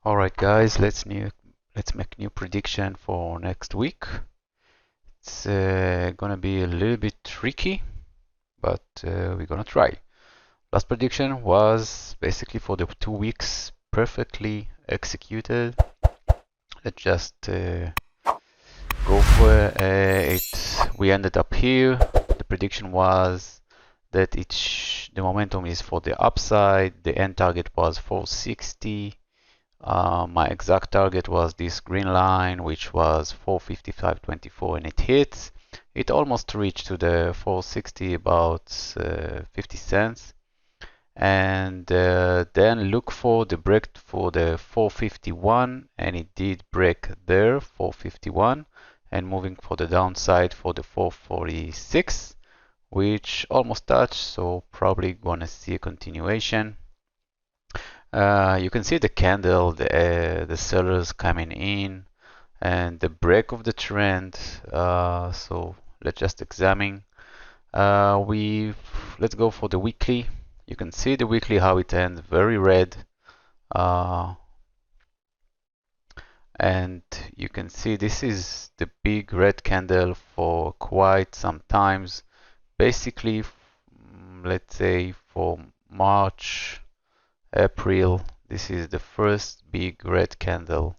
Alright guys, let's make new prediction for next week. It's gonna be a little bit tricky, but we're gonna try. Last prediction was basically for the 2 weeks perfectly executed. Let's just go for it. We ended up here. The prediction was that the momentum is for the upside. The end target was 460. My exact target was this green line, which was 455.24, and it hits. It almost reached to the 460, about 50 cents. And then look for the break for the 451, and it did break there, 451, and moving for the downside for the 446, which almost touched, so probably gonna see a continuation. You can see the candle, the sellers coming in, and the break of the trend. So let's just examine. Let's go for the weekly. You can see the weekly how it ends, very red, and you can see this is the big red candle for quite some times. Basically, let's say for March. April, this is the first big red candle.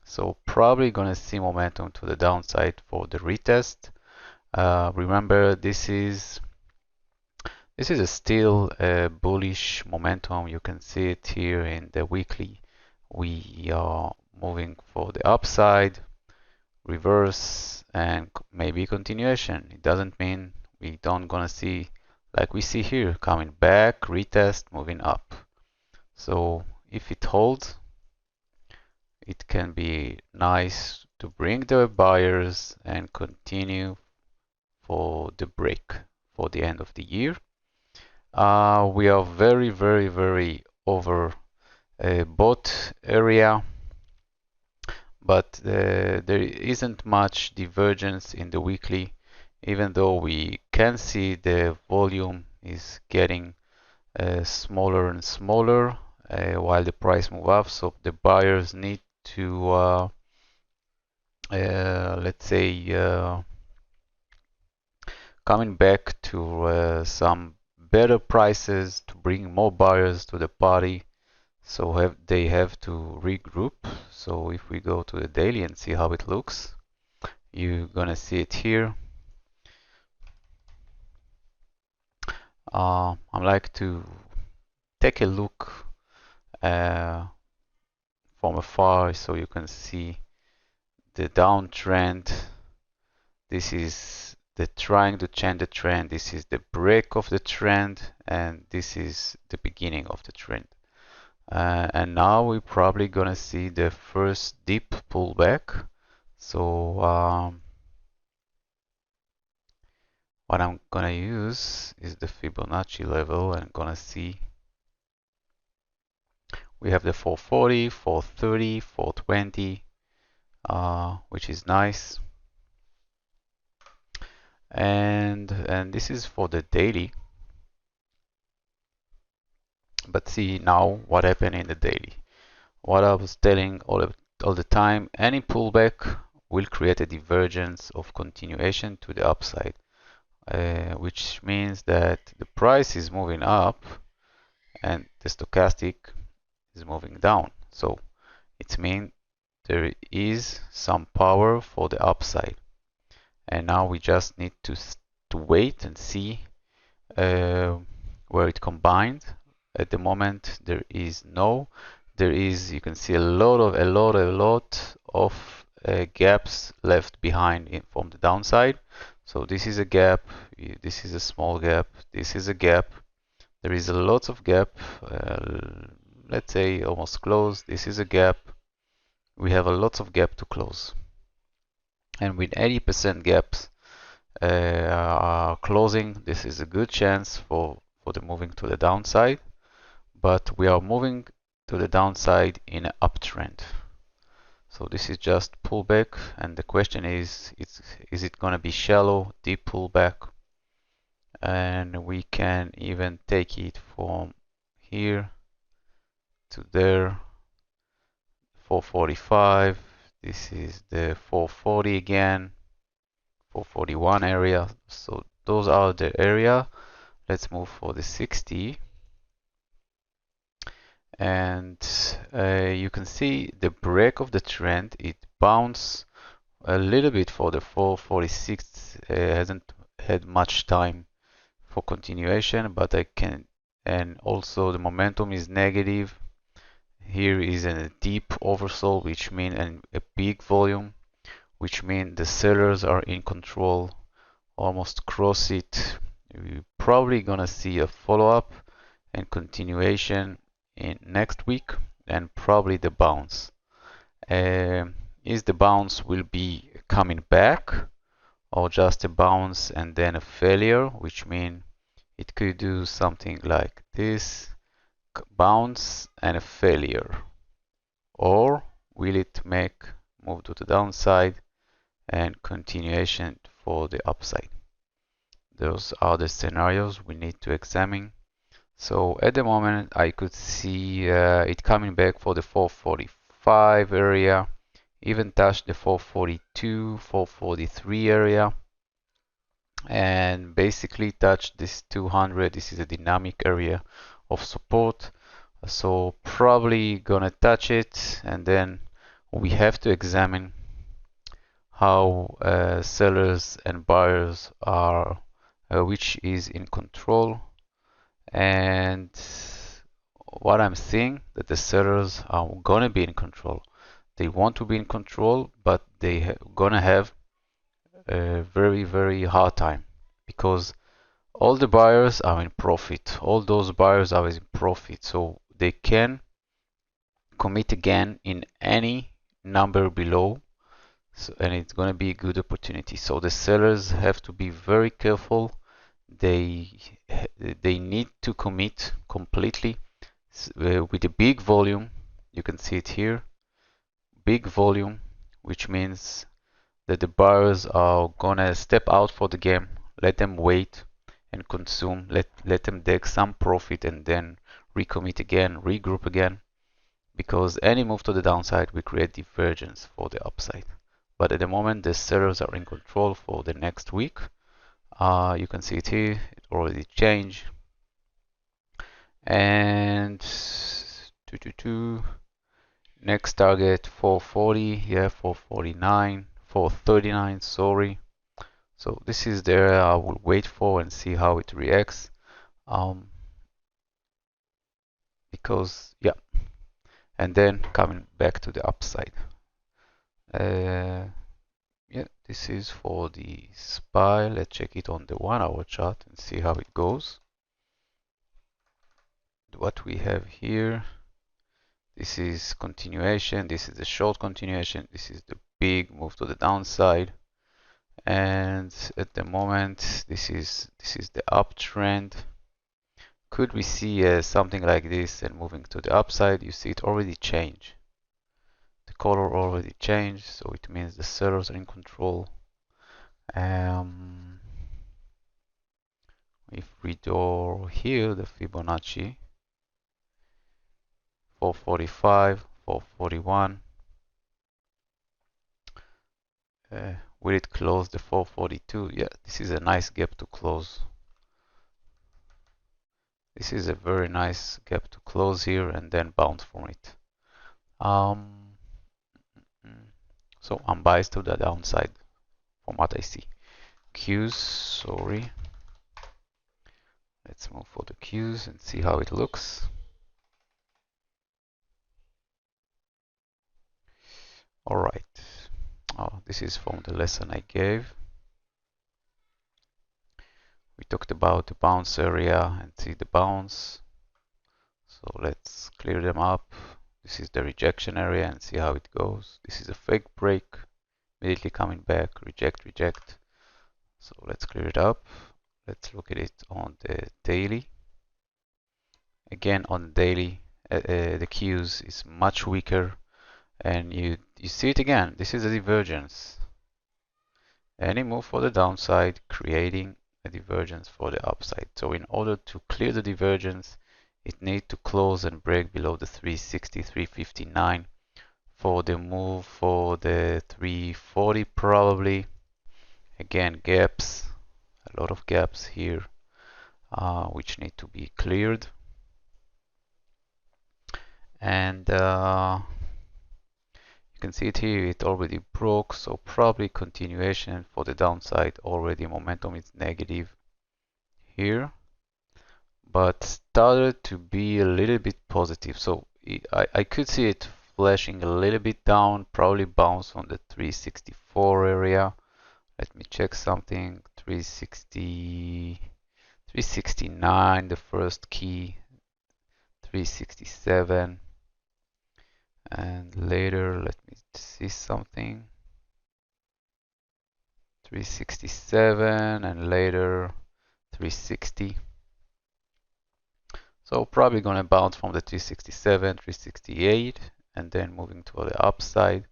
So probably gonna see momentum to the downside for the retest. Remember, this is still a bullish momentum. You can see it here in the weekly. We are moving for the upside, reverse, and maybe continuation. It doesn't mean we don't gonna see, like we see here, coming back, retest, moving up. So if it holds, it can be nice to bring the buyers and continue for the break for the end of the year. We are very over bought area, but there isn't much divergence in the weekly, even though we can see the volume is getting smaller and smaller while the price move up. So the buyers need to let's say coming back to some better prices to bring more buyers to the party. So they have to regroup. So if we go to the daily and see how it looks, you're gonna see it here. I like to take a look from afar so you can see the downtrend. This is the trying to change the trend. This is the break of the trend, and this is the beginning of the trend. And now we're probably gonna see the first deep pullback. So what I'm gonna use is the Fibonacci level, and I'm gonna see we have the 440, 430, 420, which is nice. And this is for the daily. But see now what happened in the daily. What I was telling all the time, any pullback will create a divergence of continuation to the upside, which means that the price is moving up and the stochastic is moving down. So it means there is some power for the upside. And now we just need to wait and see where it combined. At the moment there is you can see a lot of gaps left behind from the downside. So this is a gap, this is a small gap, this is a gap, there is a lot of gap, let's say almost closed, this is a gap, we have a lot of gap to close. And with 80% gaps closing, this is a good chance for the moving to the downside. But we are moving to the downside in an uptrend. So this is just pullback, and the question is it going to be shallow, deep pullback? And we can even take it from here to there, 445. This is the 440 again, 441 area. So those are the area. Let's move for the 60. And you can see the break of the trend. It bounced a little bit for the 446. Hasn't had much time for continuation, but and also the momentum is negative. Here is a deep oversold, which means a big volume, which means the sellers are in control, almost cross it. We're probably gonna see a follow-up and continuation in next week, and probably the bounce. Is the bounce will be coming back, or just a bounce and then a failure, which means it could do something like this, bounce and a failure, or will it move to the downside and continuation for the upside? Those are the scenarios we need to examine. So at the moment I could see it coming back for the 445 area, even touch the 442, 443 area, and basically touch this 200. This is a dynamic area of support, so probably gonna touch it, and then we have to examine how sellers and buyers are, which is in control. And what I'm seeing, that the sellers are gonna be in control. They want to be in control, but they gonna have a very, very hard time, because all the buyers are in profit. All those buyers are in profit, so they can commit again in any number below, and it's going to be a good opportunity. So the sellers have to be very careful. They need to commit completely with a big volume. You can see it here, big volume, which means that the buyers are gonna step out for the game. Let them wait and consume. Let them take some profit and then recommit again, regroup again, because any move to the downside will create divergence for the upside. But at the moment, the sellers are in control for the next week. You can see it here, it already changed. And next target 440, yeah, 449, 439, sorry. So this is the area I will wait for and see how it reacts. Because, yeah, and then coming back to the upside. Yeah, this is for the SPY. Let's check it on the 1 hour chart and see how it goes. What we have here, this is continuation, this is the short continuation, this is the big move to the downside, and at the moment this is the uptrend. Could we see something like this and moving to the upside? You see it already changed. The color already changed, so it means the sellers are in control. If we do here the Fibonacci, 445, 441, will it close the 442? Yeah, this is a nice gap to close. This is a very nice gap to close here and then bounce from it. So I'm biased to the downside from what I see. Qs, sorry. Let's move for the Qs and see how it looks. All right. Oh, this is from the lesson I gave. We talked about the bounce area and see the bounce. So let's clear them up. This is the rejection area and see how it goes. This is a fake break, immediately coming back, reject, reject. So let's clear it up. Let's look at it on the daily. Again, on the daily, the Qs is much weaker, and you see it again. This is a divergence. Any move for the downside, creating a divergence for the upside. So in order to clear the divergence, it needs to close and break below the 360, 359 for the move for the 340 probably. Again, gaps, a lot of gaps here, which need to be cleared. And you can see it here, it already broke, so probably continuation for the downside. Already momentum is negative here, but started to be a little bit positive. So I could see it flashing a little bit down, probably bounce on the 364 area. Let me check something. 360, 369, the first key, 367, and later let me see something. 367 and later 360. So probably gonna bounce from the 367, 368, and then moving to the upside.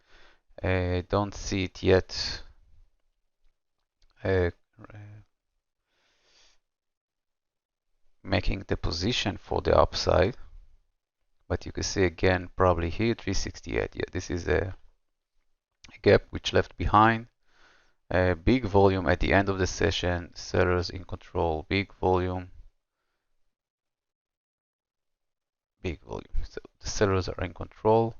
Don't see it yet. Making the position for the upside, but you can see again probably here 368. Yeah, this is a gap which left behind. Big volume at the end of the session, sellers in control, big volume, big volume. So the sellers are in control,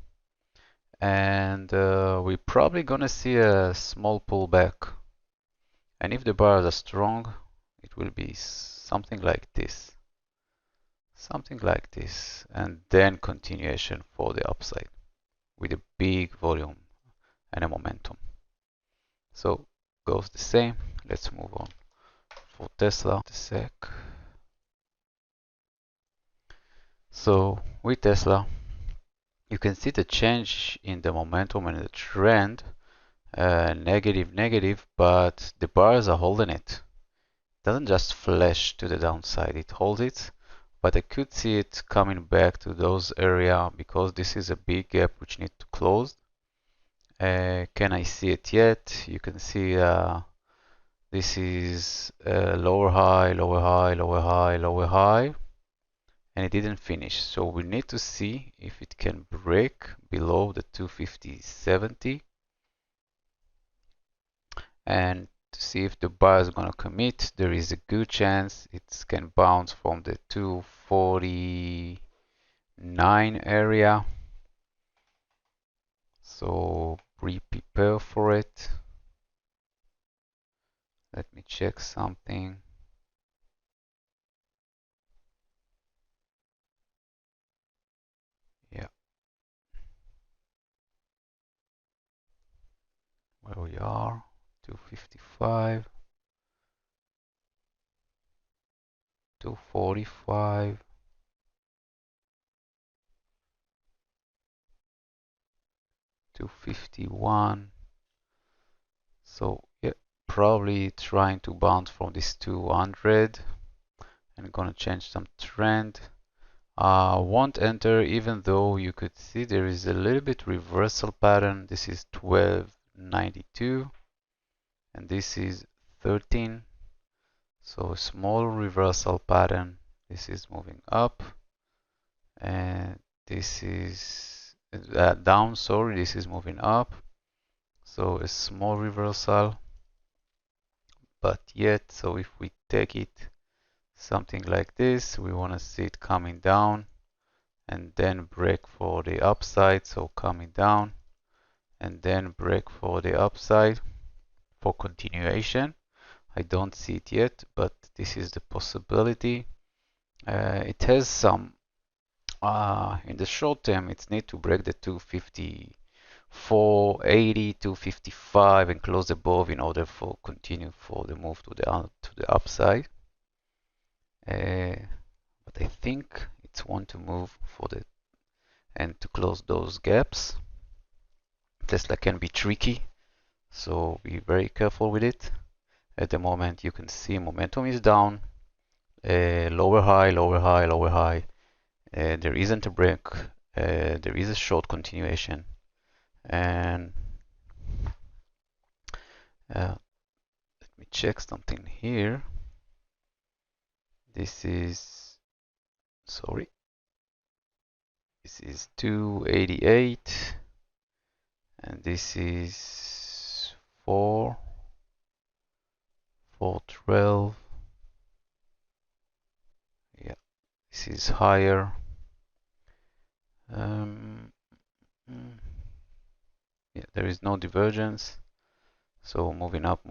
and we're probably gonna see a small pullback. And if the buyers are strong, it will be something like this. Something like this, and then continuation for the upside with a big volume and a momentum. So goes the same. Let's move on for Tesla. A sec. So with Tesla, you can see the change in the momentum and the trend, negative, but the bars are holding it. It doesn't just flash to the downside, it holds it. But I could see it coming back to those area because this is a big gap which need to close. Can I see it yet? You can see this is lower high, lower high, lower high, lower high, and it didn't finish. So we need to see if it can break below the 250.70 and to see if the buyer is going to commit. There is a good chance it can bounce from the 249 area. So prepare for it. Let me check something. Yeah. Where we are, 255, 245, 251. So yeah, probably trying to bounce from this 200 and gonna change some trend. Won't enter, even though you could see there is a little bit reversal pattern. This is 1292 and this is 13. So a small reversal pattern. This is moving up and this is down, sorry, this is moving up. So a small reversal, but yet, so if we take it something like this, we want to see it coming down and then break for the upside. So coming down and then break for the upside for continuation. I don't see it yet, but this is the possibility. It has some, in the short term, it needs to break the 254.80, 255 and close above in order for continue for the move to the upside. But I think it's want to move for the and to close those gaps. Tesla can be tricky, so be very careful with it. At the moment, you can see momentum is down, lower high, lower high, lower high. There isn't a break. There is a short continuation, and let me check something here. This is, sorry, this is 288. and this is 412. Yeah, this is higher. Yeah, there is no divergence. So moving up,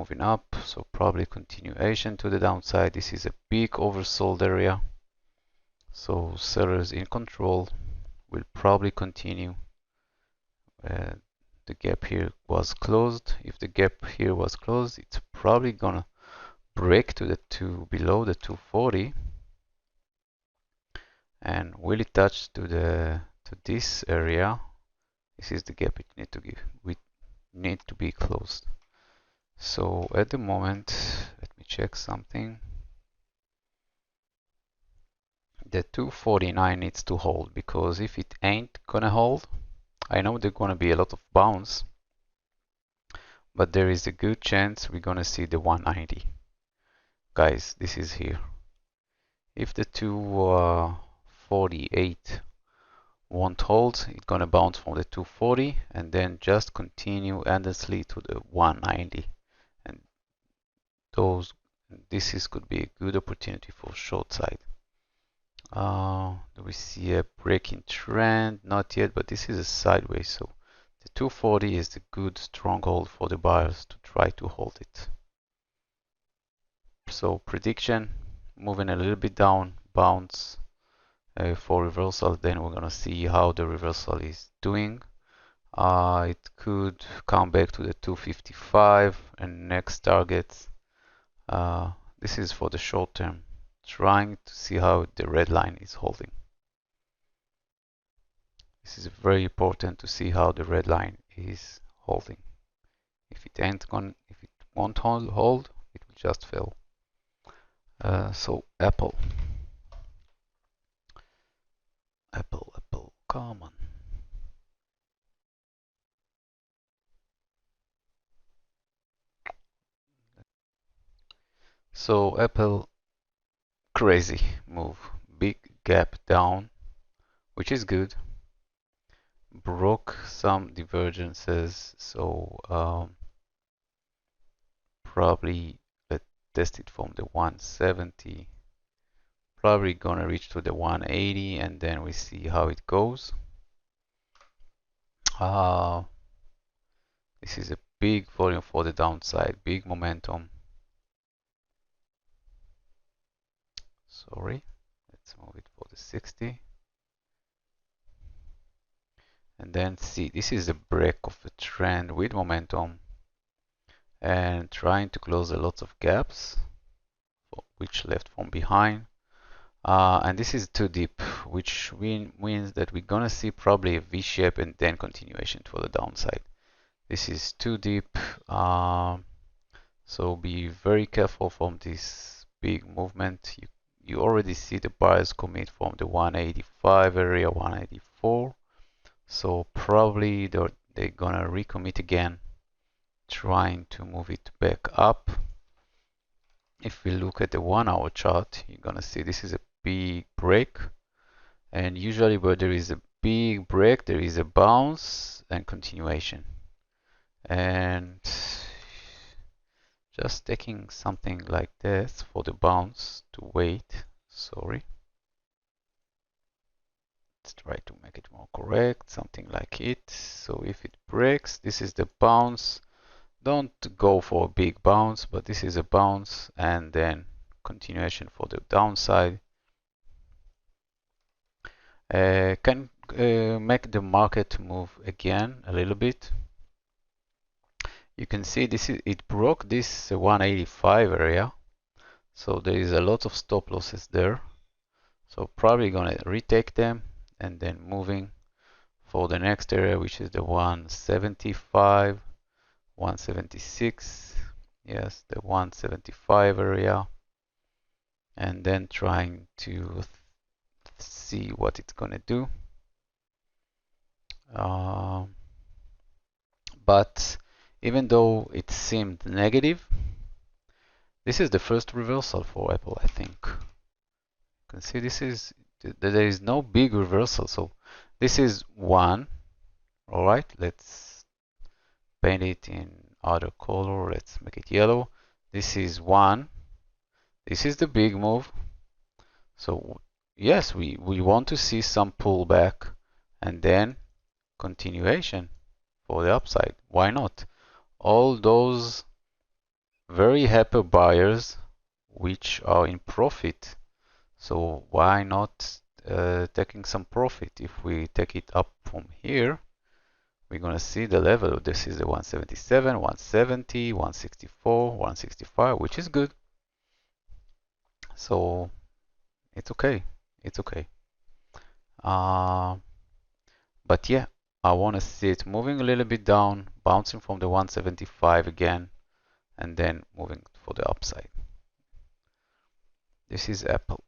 so probably continuation to the downside. This is a big oversold area. So sellers in control will probably continue. The gap here was closed. If the gap here was closed, it's probably gonna break to below the 240. And will it touch to this area? This is the gap it need to be closed. So at the moment, let me check something. The 249 needs to hold, because if it ain't gonna hold, I know there's gonna be a lot of bounce, but there is a good chance we're gonna see the 190. Guys, this is here. If the 248 won't hold, it's gonna bounce from the 240 and then just continue endlessly to the 190. And this could be a good opportunity for short side. Do we see a breaking trend? Not yet, but this is a sideways, so the 240 is the good stronghold for the buyers to try to hold it. So prediction, moving a little bit down, bounce for reversal, then we're gonna see how the reversal is doing. It could come back to the 255 and next targets. This is for the short term, trying to see how the red line is holding. This is very important to see how the red line is holding. If it won't hold, it will just fail. So Apple, come on. So Apple, crazy move, big gap down, which is good. Broke some divergences, so probably let's test it from the 170. Probably gonna reach to the 180, and then we see how it goes. This is a big volume for the downside, big momentum. Sorry, let's move it for the 60. And then see, this is a break of a trend with momentum and trying to close a lot of gaps, which left from behind. And this is too deep, which means that we're gonna see probably a V-shape and then continuation for the downside. This is too deep, so be very careful from this big movement. You already see the buyers commit from the 185 area, 184. So probably they're gonna recommit again, trying to move it back up. If we look at the 1 hour chart, you're gonna see this is a big break, and usually where there is a big break, there is a bounce and continuation. And just taking something like this for the bounce to wait. Sorry. Let's try to make it more correct, something like it. So if it breaks, this is the bounce. Don't go for a big bounce, but this is a bounce and then continuation for the downside. Can make the market move again a little bit. You can see it broke this 185 area, so there is a lot of stop losses there. So probably gonna retake them and then moving for the next area, which is the 175, 176. Yes, the 175 area, and then trying to see what it's gonna do. But even though it seemed negative, this is the first reversal for Apple, I think. You can see there is no big reversal. So this is one. All right, let's paint it in other color. Let's make it yellow. This is one. This is the big move. So yes, we want to see some pullback and then continuation for the upside. Why not? All those very happy buyers which are in profit. So why not taking some profit? If we take it up from here, we're going to see the level. This is the 177, 170, 164, 165, which is good. So it's okay. It's okay. But yeah, I want to see it moving a little bit down, bouncing from the 175 again, and then moving for the upside. This is Apple.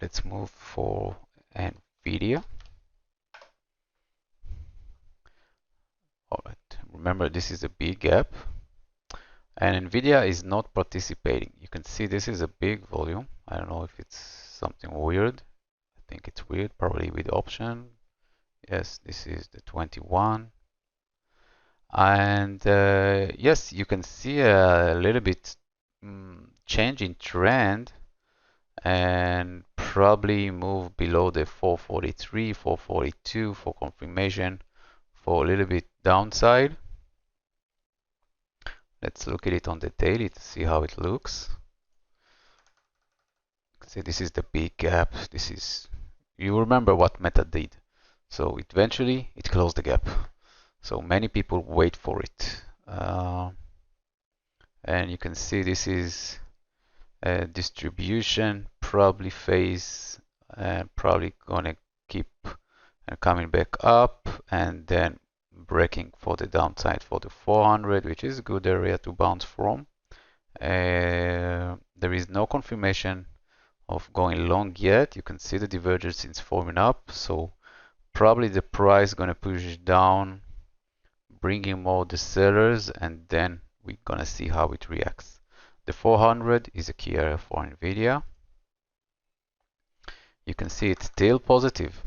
Let's move for NVDA. All right, remember this is a big gap, and NVIDIA is not participating. You can see this is a big volume. I don't know if it's something weird. I think it's weird, probably with option. Yes, this is the 21. And yes, you can see a little bit change in trend and probably move below the 443, 442 for confirmation for a little bit downside. Let's look at it on the daily to see how it looks. See, this is the big gap. This is, you remember what Meta did. So eventually it closed the gap. So many people wait for it. And you can see this is a distribution, probably phase, and probably gonna keep coming back up and then breaking for the downside for the 400, which is a good area to bounce from. There is no confirmation of going long yet. You can see the divergence is forming up, so probably the price gonna push down, bringing more the sellers, and then we're gonna see how it reacts. The 400 is a key area for NVIDIA. You can see it's still positive.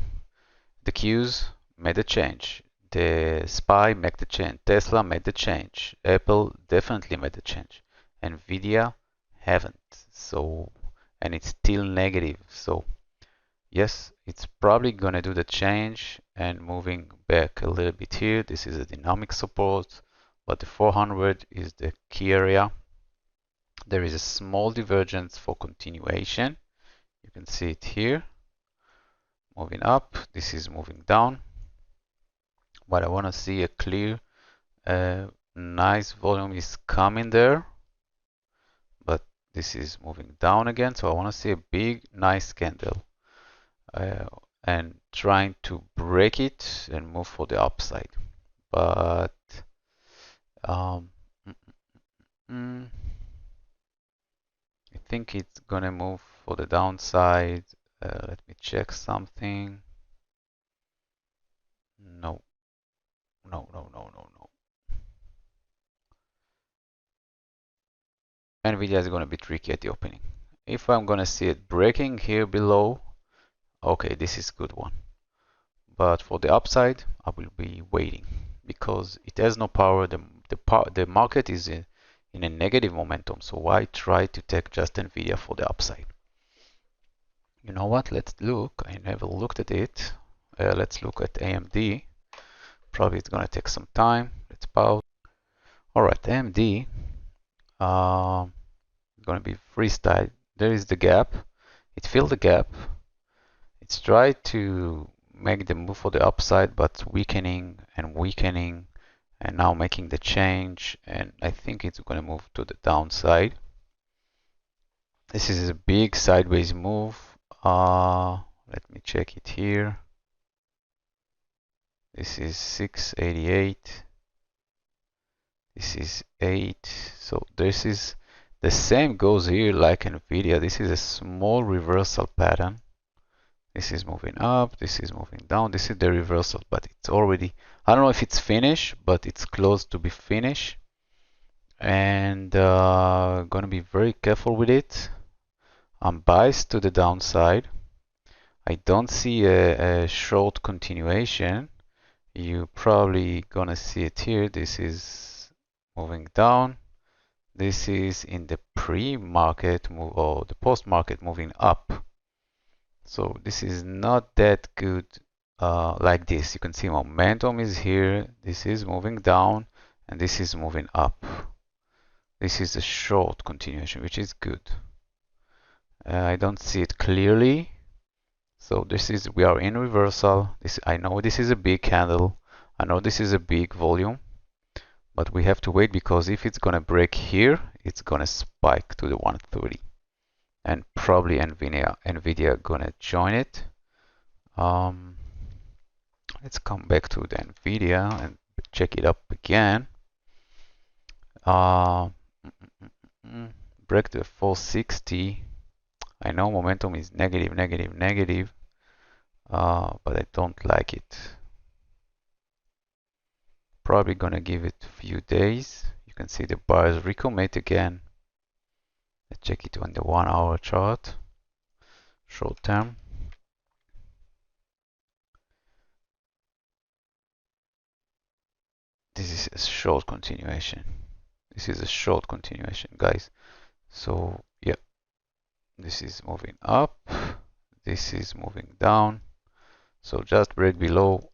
The Qs made a change. The SPY made the change. Tesla made the change. Apple definitely made the change. NVIDIA haven't. So, and it's still negative. So, yes, it's probably gonna do the change and moving back a little bit here. This is a dynamic support, but the 400 is the key area. There is a small divergence for continuation. You can see it here. Moving up, this is moving down. But I want to see a clear, nice volume is coming there. But this is moving down again. So I want to see a big, nice candle. And trying to break it and move for the upside. But I think it's gonna move for the downside. Let me check something. No. NVIDIA is gonna be tricky at the opening. If I'm gonna see it breaking here below, okay, this is a good one. But for the upside, I will be waiting because it has no power. The market is in a negative momentum, so why try to take just NVIDIA for the upside? You know what? Let's look. I never looked at it. Let's look at AMD. Probably it's gonna take some time. Let's pause. All right, AMD. Gonna be freestyle. There is the gap. It filled the gap. It's tried to make the move for the upside, but weakening and weakening, and now making the change. And I think it's gonna move to the downside. This is a big sideways move. Let me check it here. This is 688. This is 8. So this is the same goes here like NVIDIA. This is a small reversal pattern. This is moving up. This is moving down. This is the reversal, but it's already, I don't know if it's finished, but it's close to be finished. And gonna be very careful with it. I'm biased to the downside. I don't see a short continuation. You probably gonna see it here. This is moving down. This is in the pre-market move or the post-market moving up. So this is not that good like this. You can see momentum is here. This is moving down and this is moving up. This is a short continuation, which is good. I don't see it clearly. So we are in reversal. I know this is a big candle. I know this is a big volume, but we have to wait because if it's gonna break here, it's gonna spike to the 130, and probably NVDA gonna join it. Let's come back to the NVDA and check it up again. Break the 460. I know momentum is negative, negative, negative, but I don't like it. Probably gonna give it a few days. You can see the bars recommit again. Let's check it on the 1 hour chart, short term. This is a short continuation. This is a short continuation, guys. So yeah, this is moving up. This is moving down. So just break below.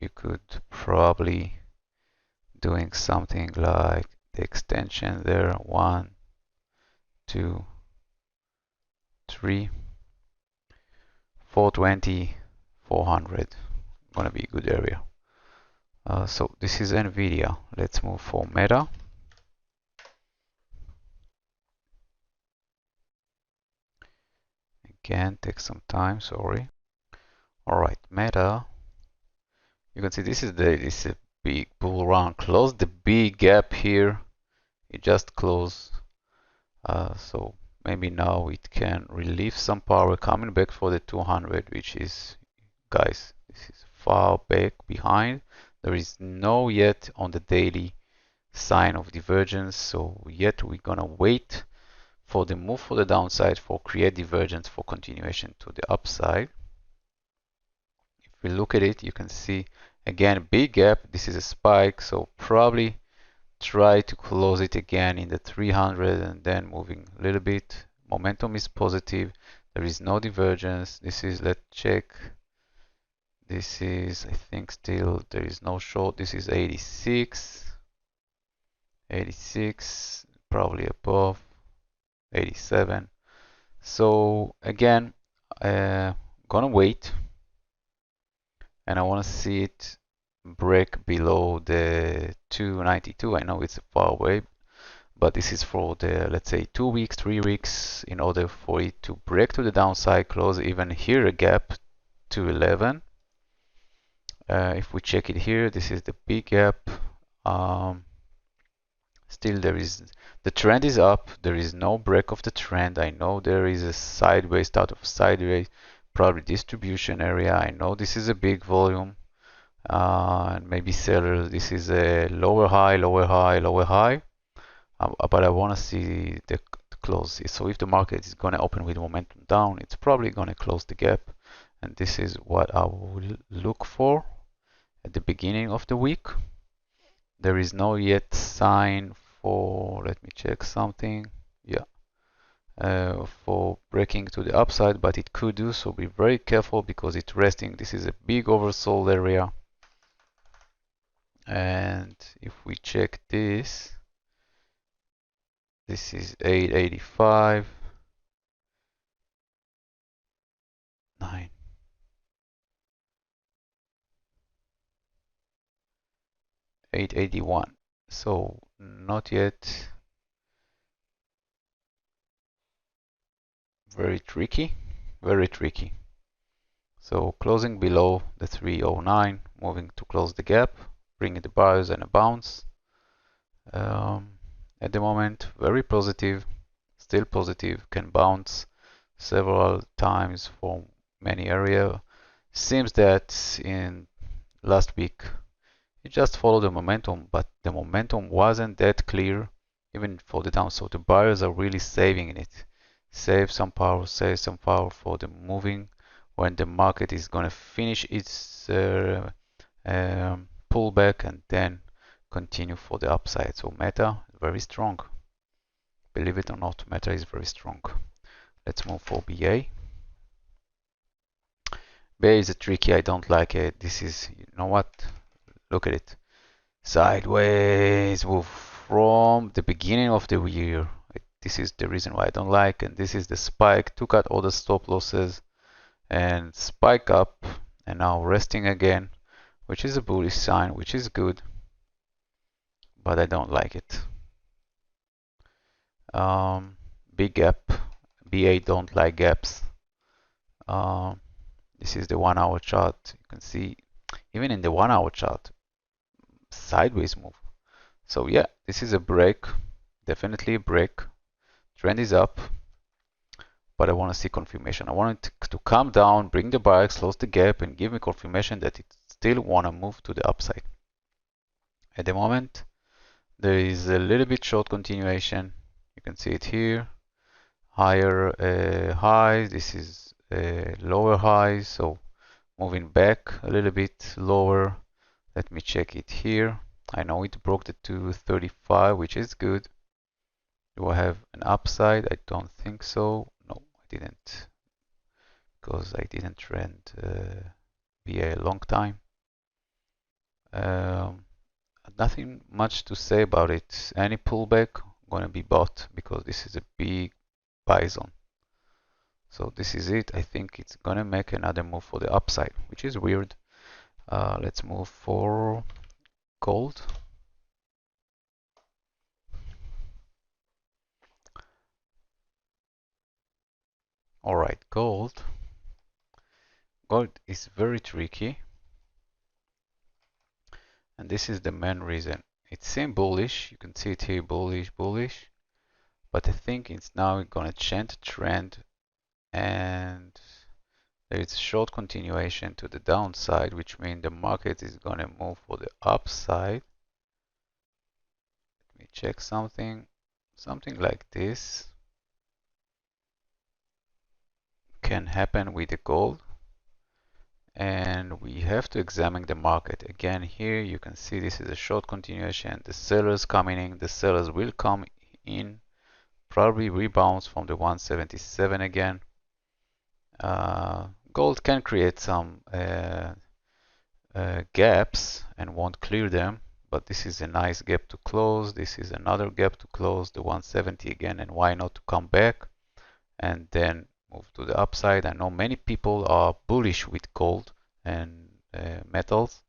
You could probably doing something like the extension there. 1, 2, 3, 420, 400. Gonna be a good area. So this is NVIDIA. Let's move for Meta. Again, take some time, sorry. Alright, Meta. You can see this is a big bull run. Close the big gap here. It just closed. So maybe now it can relieve some power coming back for the 200, which is, guys, this is far back behind. There is no yet on the daily sign of divergence, so yet we're gonna wait for the move for the downside for create divergence for continuation to the upside. If we look at it, you can see again big gap. This is a spike, so probably try to close it again in the 300 and then moving a little bit. Momentum is positive. There is no divergence. This is, let's check. This is, I think still there is no short. This is 86. 86, probably above. 87. So again, gonna wait. And I want to see it break below the 292. I know it's far away, but this is for the, let's say, 2 weeks, 3 weeks, in order for it to break to the downside, close even here a gap to 11. If we check it here, this is the big gap. Still the trend is up. There is no break of the trend. I know there is a sideways, start of sideways, probably distribution area. I know this is a big volume. And maybe sellers, this is a lower high, lower high, lower high. But I want to see the close. So if the market is going to open with momentum down, it's probably going to close the gap. And this is what I will look for at the beginning of the week. There is no yet sign for, let me check something. Yeah. For breaking to the upside, but it could do so. Be very careful because it's resting. This is a big oversold area. And if we check this, this is 885, 9, 881. So not yet. Very tricky, very tricky. So closing below the 309, moving to close the gap, bringing the buyers and a bounce. At the moment, very positive, still positive, can bounce several times from many area. Seems that in last week it just followed the momentum, but the momentum wasn't that clear even for the down. So the buyers are really saving in it. Save some power for the moving when the market is going to finish its pull back and then continue for the upside. So Meta, very strong. Believe it or not, Meta is very strong. Let's move for BA. BA is a tricky, I don't like it. This is, you know what? Look at it. Sideways move from the beginning of the year. This is the reason why I don't like, and this is the spike. Took out all the stop losses and spike up, and now resting again, which is a bullish sign, which is good, but I don't like it. Big gap. BA don't like gaps. This is the 1 hour chart. You can see even in the 1 hour chart, sideways move. So yeah, this is a break, definitely a break. Trend is up, but I want to see confirmation. I want it to come down, bring the buyers, close the gap, and give me confirmation that it still want to move to the upside. At the moment, there is a little bit short continuation. You can see it here. Higher highs. This is lower highs, so moving back a little bit lower. Let me check it here. I know it broke the 235, which is good. Do I have an upside? I don't think so. No, I didn't, because I didn't trend BA a long time. Nothing much to say about it. Any pullback gonna be bought because this is a big buy zone. So this is it. I think it's gonna make another move for the upside, which is weird. Let's move for gold. All right, gold. Gold is very tricky, and this is the main reason. It seemed bullish. You can see it here, bullish, bullish. But I think it's now gonna change the trend, and there is a short continuation to the downside, which means the market is gonna move for the upside. Let me check something. Something like this can happen with the gold, and we have to examine the market. Again, here you can see this is a short continuation. The sellers coming in, the sellers will come in, probably rebounds from the 177 again. Gold can create some gaps and won't clear them, but this is a nice gap to close. This is another gap to close, the 170 again, and why not to come back and then move to the upside. I know many people are bullish with gold and metals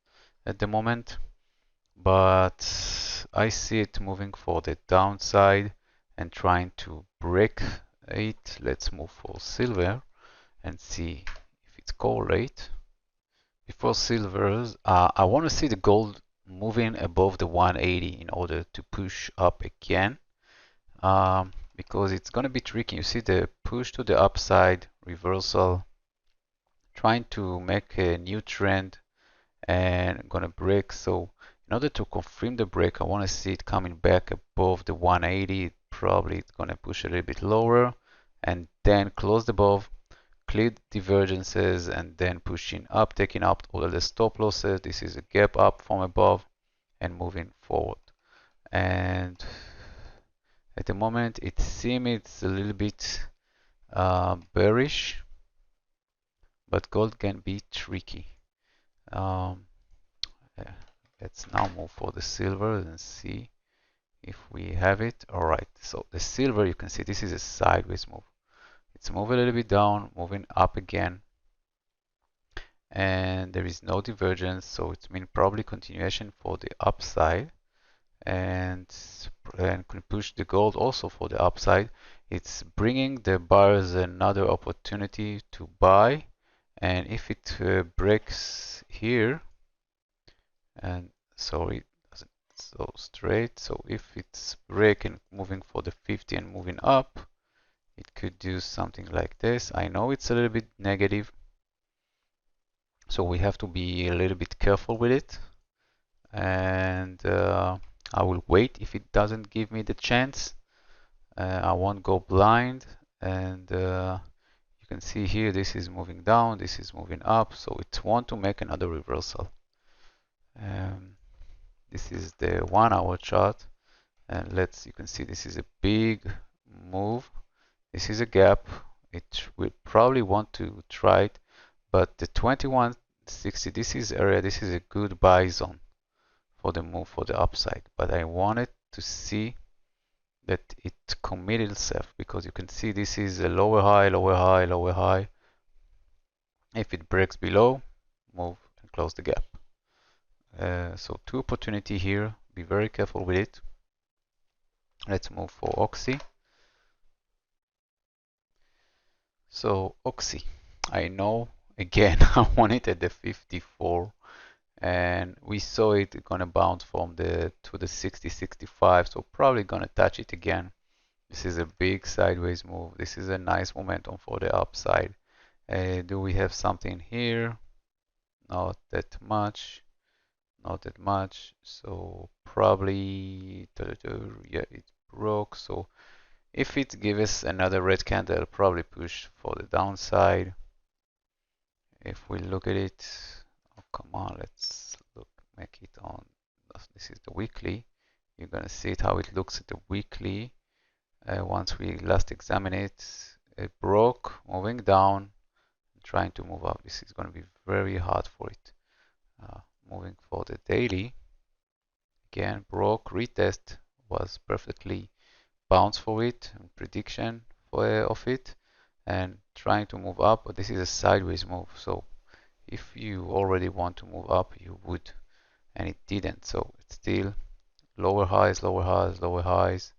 at the moment, but I see it moving for the downside and trying to break it. Let's move for silver and see if it's correlate. Before silvers, I want to see the gold moving above the 180 in order to push up again. Because it's going to be tricky. You see the push to the upside, reversal, trying to make a new trend and going to break. So in order to confirm the break, I want to see it coming back above the 180. Probably it's going to push a little bit lower and then close above, clear divergences, and then pushing up, taking out all of the stop losses. This is a gap up from above and moving forward. And at the moment, it seems it's a little bit bearish, but gold can be tricky. Let's now move for the silver and see if we have it. All right, so the silver, you can see this is a sideways move. It's moving a little bit down, moving up again, and there is no divergence, so it means probably continuation for the upside. And can push the gold also for the upside. It's bringing the buyers another opportunity to buy, and if it breaks here, and sorry, it doesn't so straight, so if it's breaking, moving for the 50 and moving up, it could do something like this. I know it's a little bit negative, so we have to be a little bit careful with it, and I will wait if it doesn't give me the chance. I won't go blind, and you can see here this is moving down, this is moving up, so it wants to make another reversal. This is the 1 hour chart, and you can see this is a big move. This is a gap. It will probably want to try it, but the 2160, this is a good buy zone for the move for the upside. But I wanted to see that it committed itself, because you can see this is a lower high, lower high, lower high. If it breaks below, move and close the gap. So two opportunity here. Be very careful with it. Let's move for Oxy. So Oxy, I know again I want it at the 54, and we saw it gonna bounce from the to the 60, 65, so probably gonna touch it again. This is a big sideways move. This is a nice momentum for the upside. Do we have something here? Not that much. Not that much. So probably, yeah, it broke. So if it gives us another red candle, I'll probably push for the downside. If we look at it, oh, come on, let's look, make it on. This is the weekly. You're gonna see it how it looks at the weekly. Once we last examine it, it broke, moving down, trying to move up. This is going to be very hard for it. Moving for the daily, again broke, retest, was perfectly bounced for it, prediction of it, and trying to move up, but this is a sideways move. So if you already want to move up, you would, and it didn't. So it's still lower highs, lower highs, lower highs,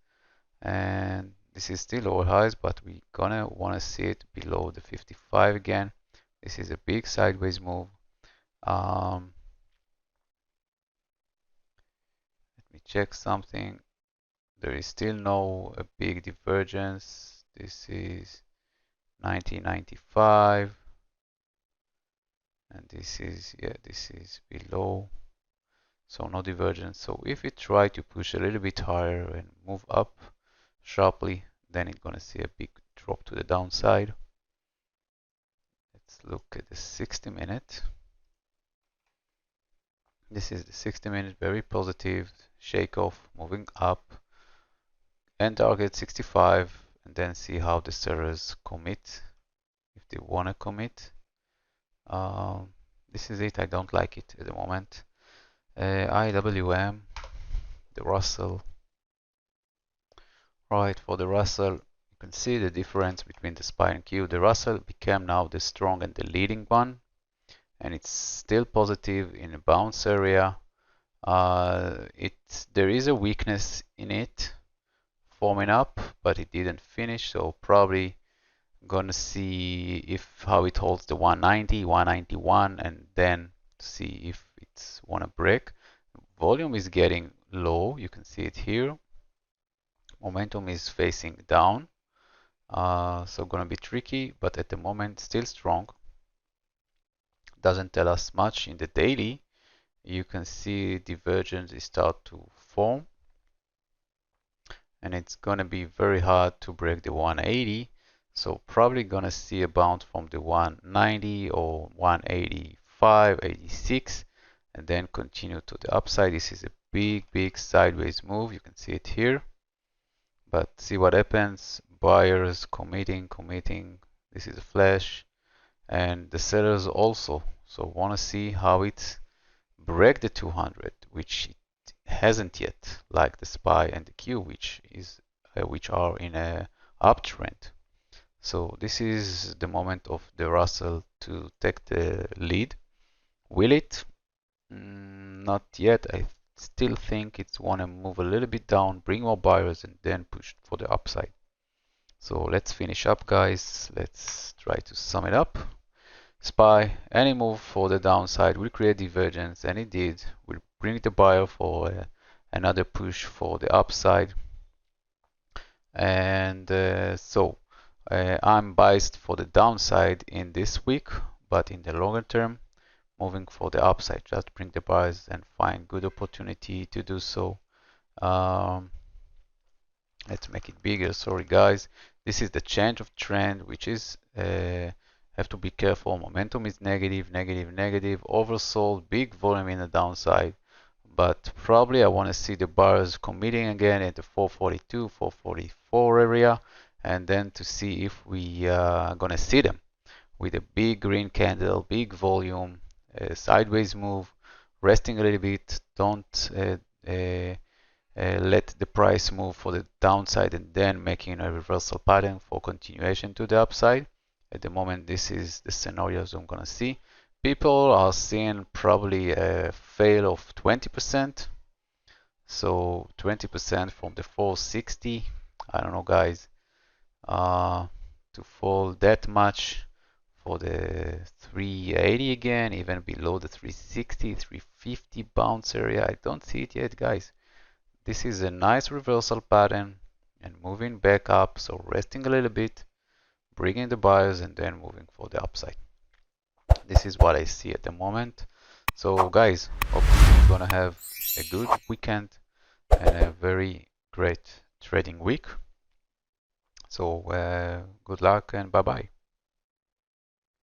and this is still lower highs, but we're gonna want to see it below the 55 again. This is a big sideways move. Let me check something. There is still no a big divergence. This is 1995, and this is, yeah, this is below, so no divergence. So if we try to push a little bit higher and move up sharply, then it's gonna see a big drop to the downside. Let's look at the 60-minute. This is the 60-minute, very positive shake off, moving up, and target 65, and then see how the sellers commit, if they want to commit. This is it. I don't like it at the moment. IWM, the Russel. Right, for the Russell, you can see the difference between the SPY and Q. The Russell became now the strong and the leading one, and it's still positive in a bounce area. There is a weakness in it forming up, but it didn't finish, so probably gonna see how it holds the 190, 191, and then see if it's wanna break. Volume is getting low, you can see it here. Momentum is facing down, so gonna be tricky, but at the moment still strong. Doesn't tell us much. In the daily, you can see divergence start to form, and it's gonna be very hard to break the 180. So probably gonna see a bounce from the 190 or 185, 86, and then continue to the upside. This is a big sideways move. You can see it here. But see what happens. Buyers committing. This is a flash, and the sellers also. So want to see how it break the 200, which it hasn't yet, like the SPY and the Q, which are in a uptrend. So this is the moment of the Russell to take the lead. Will it? Not yet. I still think it's want to move a little bit down, bring more buyers, and then push for the upside. So let's finish up, guys. Let's try to sum it up. SPY, any move for the downside will create divergence, and it did. Will bring the buyer for another push for the upside. And I'm biased for the downside in this week, but in the longer term, moving for the upside. Just bring the buyers and find good opportunity to do so. Let's make it bigger. Sorry, guys. This is the change of trend, which is have to be careful. Momentum is negative, negative, negative, oversold, big volume in the downside. But probably I want to see the buyers committing again at the 442, 444 area, and then to see if we are gonna see them with a big green candle, big volume, sideways move, resting a little bit. Don't let the price move for the downside and then making a reversal pattern for continuation to the upside. At the moment, this is the scenarios I'm gonna see. People are seeing probably a fail of 20%. So 20% from the 460. I don't know, guys. To fall that much for the 380 again, even below the 360, 350 bounce area. I don't see it yet, guys. This is a nice reversal pattern and moving back up, so resting a little bit, bringing the buyers and then moving for the upside. This is what I see at the moment. So guys, hopefully you're gonna have a good weekend and a very great trading week. So good luck and bye bye.